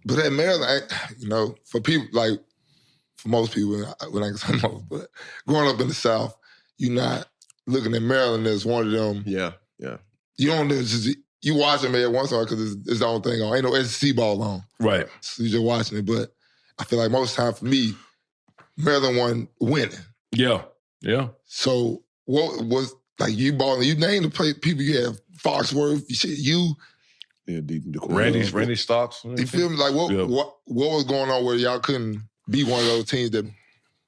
But at Maryland, for people, like, for most people, when I say most, but growing up in the South, you're not looking at Maryland as one of them. Yeah. You don't just, you watch them every once in a while because it's the only thing on. Ain't no SEC ball on. Right. So you're just watching it. But I feel like most time for me, Maryland won winning. Yeah. So what was, like, you balling, you named the people you have, Foxworth, you. Yeah, Randy Stocks. You feel me? Like, what was going on where y'all couldn't be one of those teams that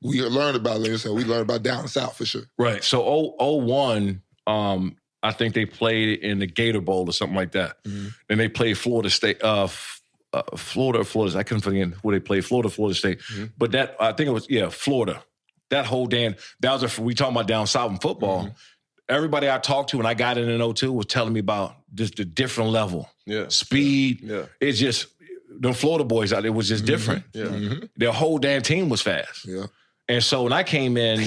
we learned about, like you said, we learned about down south for sure. Right. So 01, I think they played in the Gator Bowl or something like that. Mm-hmm. And they played Florida State, Florida, I couldn't forget where they played, Florida State. Mm-hmm. But that, I think it was, Florida. That whole damn, we talking about down south in football. Mm-hmm. Everybody I talked to when I got in 02 was telling me about just the different level. Yeah. Speed. Yeah. It's just, them Florida boys out there was just different. Yeah. Mm-hmm. Their whole damn team was fast. Yeah. And so when I came in,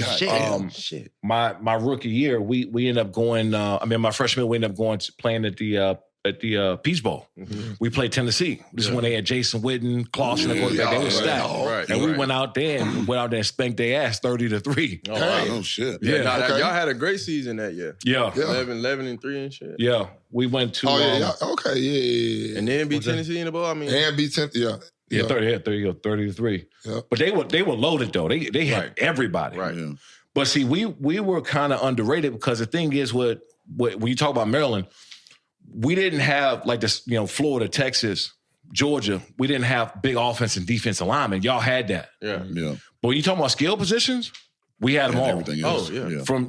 my rookie year, we ended up going, my freshman year, we ended up going to playing at the Peach Bowl. Mm-hmm. We played Tennessee. This is when they had Jason Witten, Clausen, the quarterback. They were stacked. Right. And we went out there and spanked their ass 30-3. Oh, wow. Oh, shit. Yeah. Y'all had a great season that year. Yeah. 11-3 and shit. Yeah. We went to... Okay, yeah. And then beat Tennessee in the bowl, And beat Tennessee, Yeah, 30-3. Yeah. But they were loaded, though. They had everybody. Right. Yeah. But see, we were kind of underrated because the thing is, when you talk about Maryland, we didn't have like this, Florida, Texas, Georgia. We didn't have big offense and defensive linemen. Y'all had that. Yeah. But when you talk about skill positions, we had them all. Everything else. From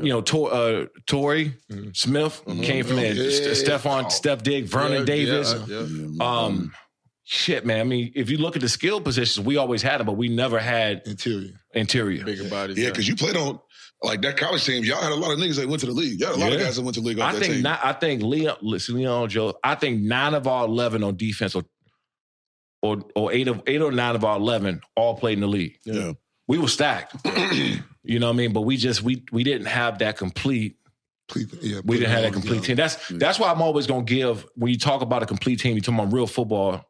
Torrey Smith came from there. Steph Diggs, Vernon Davis. Shit, man. I mean, if you look at the skill positions, we always had them, but we never had interior. Bigger bodies. Yeah, because you played on, like, that college team, y'all had a lot of niggas that went to the league. Y'all had a lot of guys that went to the league off that team. I think Leon, Joe, I think 9 of our 11 on defense or 8 or 9 of our 11 all played in the league. Yeah. We were stacked. You know what I mean? But we didn't have that complete. We didn't have that complete team. That's why I'm always going to give, when you talk about a complete team, you're talking about real football,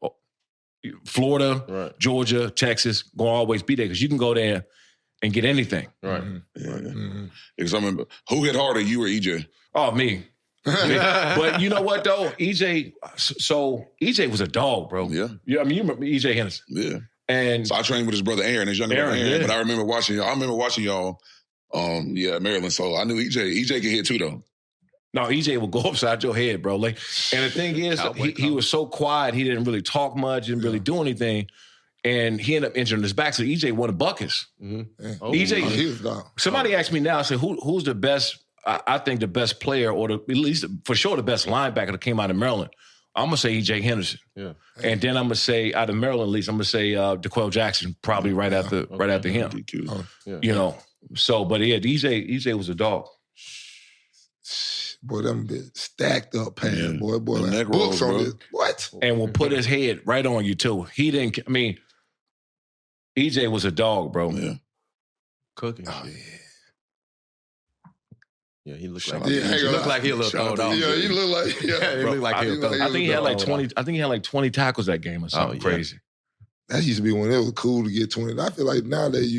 Florida, Georgia, Texas, going to always be there because you can go there and get anything. Right. Because I remember, who hit harder, you or EJ? Oh, me. But you know what, though? EJ was a dog, bro. Yeah. I mean, you remember EJ Henderson. Yeah. And so I trained with his brother Aaron, his younger brother Aaron. Yeah. But I remember watching y'all. Maryland. So I knew EJ. EJ could hit too, though. No, EJ will go upside your head, bro. Like, and the thing is, he was so quiet. He didn't really talk much. Didn't really do anything. And he ended up injuring his back. So EJ won a buckets. Mm-hmm. EJ. Somebody asked me now. I said, who's the best? I think the best player, or at least for sure the best linebacker that came out of Maryland. I'm gonna say EJ Henderson. Yeah. And then I'm gonna say out of Maryland, at least I'm gonna say DeQuell Jackson, probably right after him. So, but yeah, EJ was a dog. Boy, them bit stacked up pants, boy, like books on this. What? And will put his head right on you too. He didn't. I mean, EJ was a dog, bro. Yeah. Cooking. Oh yeah. Yeah, he looked like he looked like he a little thrown off. Yeah, he looked like he looked like he was thrown. I think he had like 20. I think he had like 20 tackles that game or something crazy. That used to be when it was cool to get 20. I feel like nowadays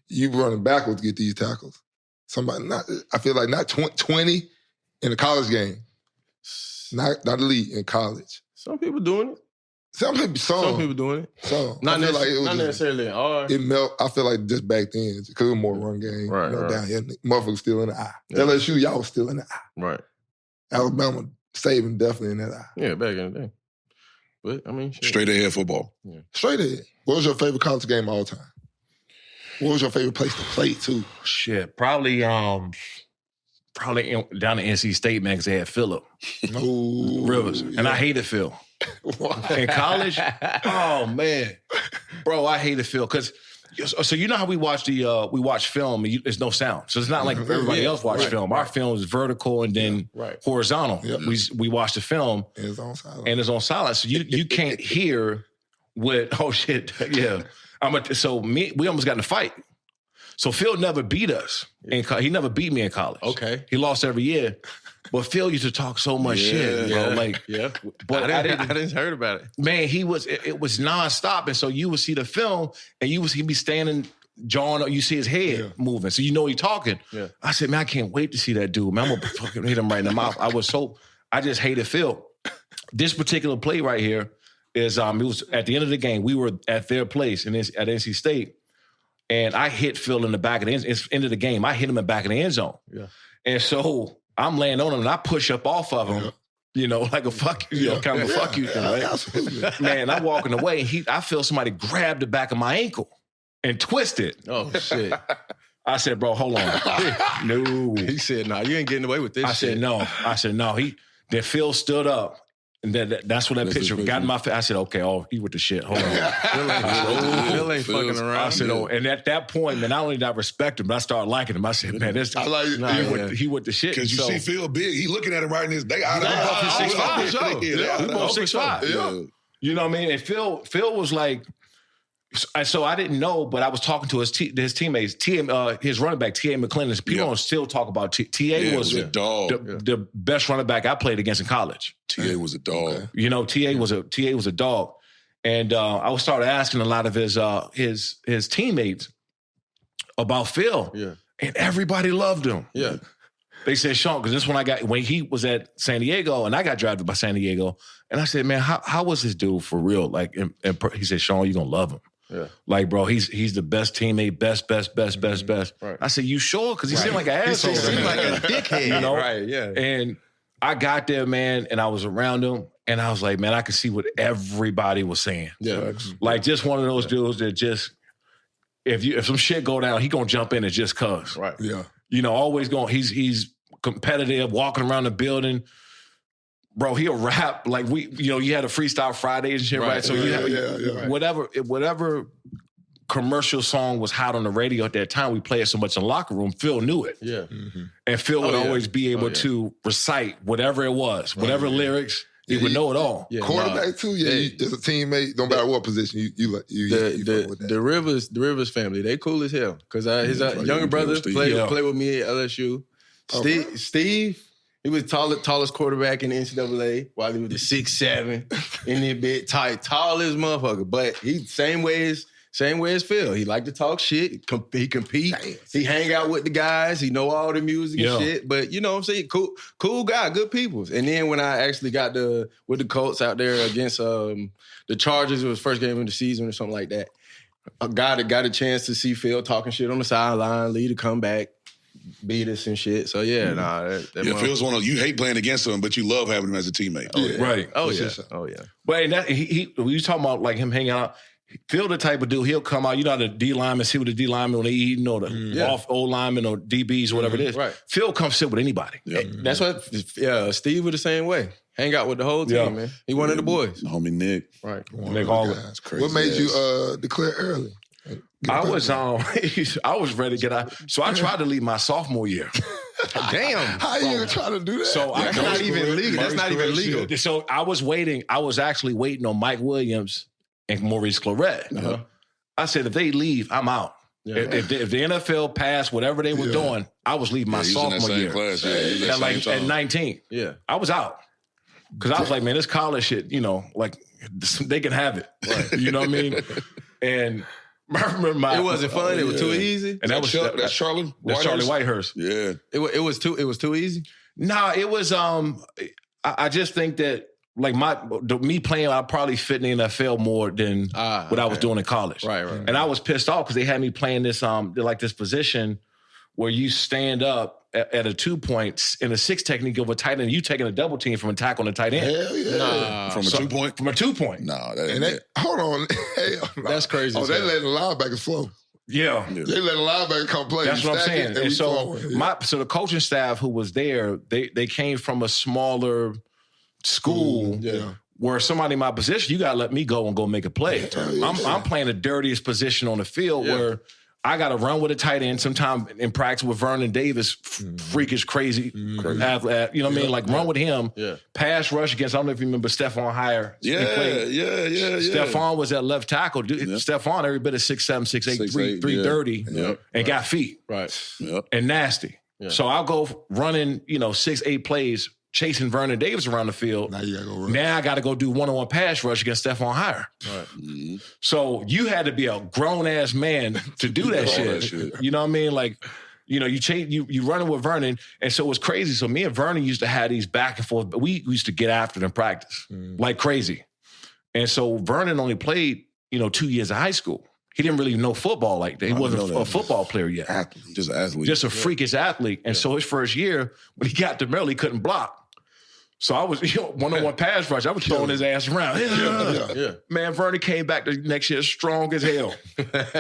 you running backwards to get these tackles. I feel like not 20 in a college game. Not elite in college. Some people doing it. Some people doing it. Some. Not necessarily hard. I feel like just back then, because it was more run game. Right, down here, motherfuckers still in the eye. Yeah. LSU, y'all was still in the eye. Right. Alabama saving definitely in that eye. Yeah, back in the day. But, I mean, shit. Straight ahead football. Yeah. Straight ahead. What was your favorite college game of all time? What was your favorite place to play, too? Shit, probably down at NC State, man, because they had Phillip Rivers. Yeah. And I hated Phil. In college, oh, man. Bro, I hated Phil. Because, so you know how we watch film, and there's no sound. So it's not like everybody else watch film. Our film is vertical and then horizontal. Yep. We watch the film. And it's on silent. So you can't hear what, oh, shit, yeah. We almost got in a fight. So Phil never beat us. He never beat me in college. Okay. He lost every year. But Phil used to talk so much shit, bro. Like, but I didn't heard about it. Man, it was nonstop. And so you would see the film and he'd be standing, Jon, you see his head moving. So you know he's talking. Yeah. I said, man, I can't wait to see that dude. Man, I'm gonna fucking hit him right in the mouth. I just hated Phil. This particular play right here is, it was at the end of the game. We were at their place at NC State. And I hit Phil in the back of the end of the game. I hit him in the back of the end zone. Yeah. And so I'm laying on him and I push up off of him, you know, like a fuck, you know, kind of a fuck you thing, right? Absolutely. Man, I'm walking away and I feel somebody grab the back of my ankle and twist it. Oh, shit. I said, bro, hold on. No. He said, no, you ain't getting away with this shit. I said, no. Then Phil stood up. And that's when that picture got in my face. I said, okay, he with the shit. Hold on. Phil ain't fucking around. I said, and at that point, man, not only did I respect him, but I started liking him. I said, man, he with the shit. Because you see Phil big. He looking at him right in his day. He's 6'5". He's both 6'5". You know what I mean? And Phil was like, so I didn't know, but I was talking to his teammates, his running back, T.A. McClendon. People don't still talk about T.A. was a dog. The best running back I played against in college. T.A. was a dog. Okay. You know, T.A. was a dog. And I started asking a lot of his teammates about Phil. Yeah. And everybody loved him. Yeah. They said, Shawne, because when he was at San Diego and I got drafted by San Diego, and I said, man, how was this dude for real? Like, he said, Shawne, you're going to love him. Yeah. Like, bro, he's the best teammate, best. Right. I said, you sure? Because he seemed like an asshole. He seemed like a dickhead. You know? Right, yeah. And I got there, man, and I was around him, and I was like, man, I could see what everybody was saying. Yeah. Like, just one of those dudes that just, if some shit go down, he gonna jump in and just cuz. Right. Yeah. You know, always he's competitive, walking around the building. Bro, he'll rap like you had a freestyle Fridays and shit, right? So whatever commercial song was hot on the radio at that time, we played it so much in the locker room, Phil knew it. Yeah. Mm-hmm. And Phil would always be able to recite whatever it was, whatever lyrics, he would know it all. Yeah, quarterback too, as a teammate, no matter what position the Rivers family, they cool as hell. Because his younger brother played with me at LSU. Steve, he was tallest quarterback in the NCAA while he was the 6'7", in the bit tight, tall as motherfucker. But he same way as Phil. He like to talk shit. He compete. Damn. He hang out with the guys. He know all the music and shit. But you know what I'm saying? Cool guy, good people. And then when I actually got with the Colts out there against the Chargers, it was first game of the season or something like that. I got a chance to see Phil talking shit on the sideline, lead a comeback, beat us and shit. So Phil's one of you hate playing against him, but you love having him as a teammate. Right. Oh yeah. But when you talking about like him hanging out, Phil the type of dude, he'll come out, you know how the D linemen see what the D linemen when they eating or the off O linemen or DBs or whatever it is. Right. Phil comes sit with anybody. Yeah. That's what Steve was the same way. Hang out with the whole team, man. He one of the boys. Homie Nick. Right. Nick all that's crazy. What made you declare early? I was ready to get out. So I tried to leave my sophomore year. Damn. How you even trying to do that? So that's not even legal. That's not even legal. So I was waiting. I was actually waiting on Mike Williams and Maurice Claret. Uh-huh. I said, if they leave, I'm out. Yeah. If the NFL passed whatever they were doing, I was leaving my sophomore year. Class, at 19. Yeah. I was out. Because I was like, man, this college shit, you know, like they can have it. Right. You know what I mean? And I remember it wasn't fun. It was too easy. And that's Charlie. That's Charlie Whitehurst. Yeah. It was too easy. Nah, it was. I just think that like me playing, I probably fit in the NFL more than what I was doing in college. Right. And I was pissed off because they had me playing this this position where you stand up at a 2 points in a 6 technique of a tight end. You taking a double team from a tackle on a tight end. Hell yeah. Nah. From a 2 point? From a 2 point. No, that ain't it. Hold on. That's crazy. Oh, they letting the linebackers flow. Yeah. They letting the linebacker come play. That's what I'm saying. And so so the coaching staff who was there, they came from a smaller school where somebody in my position, you got to let me go and go make a play. I'm playing the dirtiest position on the field where I got to run with a tight end. Sometime in practice with Vernon Davis, freakish, crazy athlete. You know what I mean? Like run with him. Yeah. Pass rush against, I don't know if you remember Stephon Hire. Yeah. Stephon was at left tackle. Stephon, every bit of 6'7", 6'8", 330 and got feet. Right. And nasty. So I'll go running, 6-8 plays, chasing Vernon Davis around the field. Now you gotta go rush. Now I got to go do one-on-one pass rush against Stephon Hire. Right. Mm-hmm. So you had to be a grown-ass man to do that shit. You know what I mean? Like, you running with Vernon, and so it was crazy. So me and Vernon used to have these back and forth, but we used to get after them in practice like crazy. And so Vernon only played, 2 years of high school. He didn't really know football like that. He wasn't a football player yet. Just an athlete. Just a freakish athlete. And so his first year, when he got to Maryland, he couldn't block. So I was, one-on-one pass rush. I was throwing his ass around. Man, Vernon came back the next year strong as hell.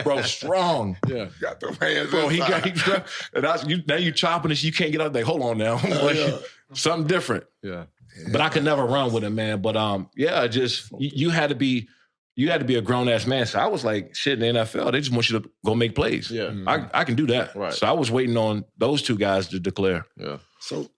Bro, strong. Yeah. Got the hands Bro, now you chopping this, you can't get out there. Hold on now. Something different. Yeah. But I could never run with him, man. But you had to be a grown-ass man. So I was like, shit, in the NFL, they just want you to go make plays. Yeah. I can do that. Right. So I was waiting on those two guys to declare. Yeah. So